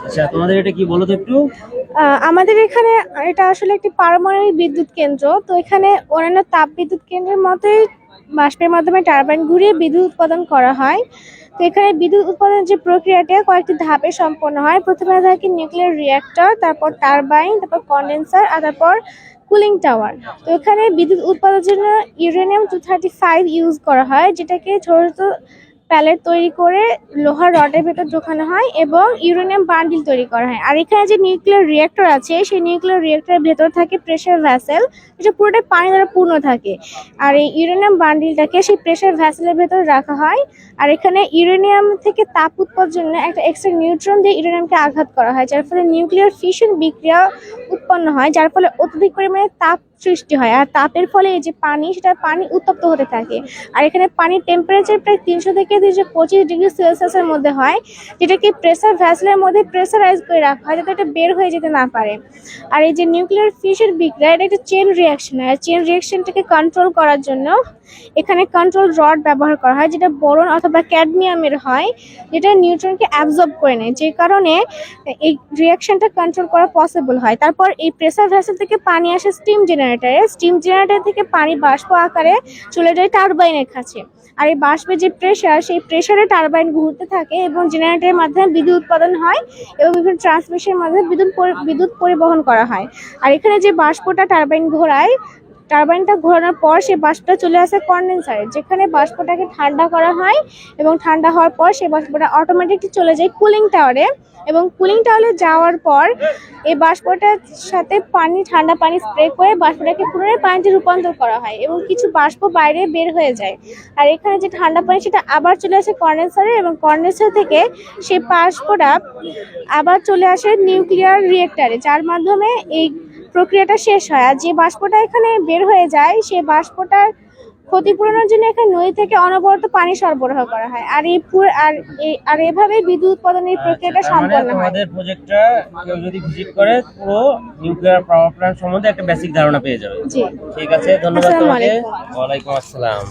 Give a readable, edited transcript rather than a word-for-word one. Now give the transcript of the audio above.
আচ্ছা, তোমাদের এটা কি বলো তো একটু? আমাদের এখানে এটা আসলে একটি পারমাণবিক বিদ্যুৎ কেন্দ্র। তো এখানে অন্যান্য তাপ বিদ্যুৎ কেন্দ্রের মতোই বাষ্পের মাধ্যমে টারবাইন ঘুরিয়ে বিদ্যুৎ উৎপাদন করা হয়। তো এখানে বিদ্যুৎ উৎপাদনের যে প্রক্রিয়াটা কয়েকটি ধাপে সম্পন্ন হয়। প্রথমে থাকে নিউক্লিয়ার রিঅ্যাক্টর, তারপর টারবাইন, তারপর কন্ডেন্সার, আর তারপর কুলিং টাওয়ার। তো এখানে বিদ্যুৎ উৎপাদনের জন্য ইউরেনিয়াম-235 ইউজ করা হয়, যেটাকে ছোট ছোট প্যালেট তৈরি করে লোহার রডের ভেতর ঢোকানো হয় এবং ইউরেনিয়াম বান্ডিল তৈরি করা হয়। আর এখানে যে নিউক্লিয়ার রিঅ্যাক্টর আছে, সেই নিউক্লিয়ার রিঅ্যাক্টরের ভেতর থাকে প্রেসার ভ্যাসেল, যেটা পুরোটাই পানি দ্বারা পূর্ণ থাকে। আর এই ইউরেনিয়াম বান্ডিলটাকে সেই প্রেসার ভ্যাসেলের ভেতর রাখা হয়। আর এখানে ইউরেনিয়াম থেকে তাপ উৎপাদনের জন্য একটা এক্সট্রা নিউট্রন দিয়ে ইউরেনিয়ামকে আঘাত করা হয়, যার ফলে নিউক্লিয়ার ফিশন বিক্রিয়া উৎপন্ন হয়, যার ফলে অত্যধিক পরিমাণে তাপ সৃষ্টি হয়। আর তাপের ফলে এই যে পানি, সেটা পানি উত্তপ্ত হতে থাকে। আর এখানে পানির টেম্পারেচার প্রায় 300 থেকে 325 ডিগ্রি সেলসিয়াসের মধ্যে হয়, যেটাকে প্রেসার ভ্যাসেলের মধ্যে প্রেসারাইজ করে রাখা হয়, যাতে এটা বের হয়ে যেতে না পারে। আর এই যে নিউক্লিয়ার ফিশন বিক্রিয়া, এটা একটা চেন রিয়াকশন। আর চেন রিয়াকশনটাকে কন্ট্রোল করার জন্য এখানে কন্ট্রোল রড ব্যবহার করা হয়, যেটা বোরন অথবা ক্যাডমিয়ামের হয়, যেটা নিউট্রনকে অ্যাবজর্ব করে নেয়, যে কারণে এই রিয়াকশনটা কন্ট্রোল করা পসিবল হয়। তারপর এই প্রেসার ভেসেল থেকে পানি আসে স্টিম জেনারেটরে। স্টিম জেনারেটর থেকে পানি বাষ্প আকারে চলে যায় টারবাইনের কাছে। আর এই বাষ্পের যে প্রেসার, সেই প্রেসারে টারবাইন ঘুরতে থাকে এবং জেনারেটরের মাধ্যমে বিদ্যুৎ উৎপাদন হয় এবং বিভিন্ন ট্রান্সমিশনের মাধ্যমে বিদ্যুৎ পরিবহন করা হয়। আর এখানে যে বাষ্পটা টারবাইন ঘোরায়, টারবাইনটা ঘোরানোর পর সেই বাষ্পটা চলে আসে কন্ডেন্সারে, যেখানে বাষ্পটাকে ঠান্ডা করা হয় এবং ঠান্ডা হওয়ার পর সেই বাষ্পটা অটোমেটিকলি চলে যায় কুলিং টাওয়ারে। এবং কুলিং টাওয়ারে যাওয়ার পর এই বাষ্পটার সাথে ঠান্ডা পানি স্প্রে করে বাষ্পটাকে পুনরায় পানিতে রূপান্তর করা হয় এবং কিছু বাষ্প বাইরে বের হয়ে যায়। আর এখানে যে ঠান্ডা পানি, সেটা আবার চলে আসে কন্ডেন্সারে এবং কন্ডেন্সার থেকে সেই বাষ্পটা আবার চলে আসে নিউক্লিয়ার রিঅ্যাক্টরে, যার মাধ্যমে এই প্রক্রিয়াটা শেষ হয়। আর যে বাষ্পটা এখানে বের হয়ে যায়, সেই বাষ্পটার ক্ষতিপূরণের জন্য এখানে নদী থেকে অনবরত পানি সরবরাহ করা হয়। আর এভাবে বিদ্যুৎ উৎপাদনের প্রক্রিয়াটা তার মানে সম্পন্ন হয়। তোমাদের প্রজেক্টটা কেউ যদি ভিজিট করে, পুরো নিউক্লিয়ার পাওয়ার প্ল্যান্ট সম্বন্ধে একটা বেসিক ধারণা পেয়ে যাবে। জি, ঠিক আছে, ধন্যবাদ আসসালামু তোমাকে। আলাইকুম। ওয়ালাইকুম আসসালাম।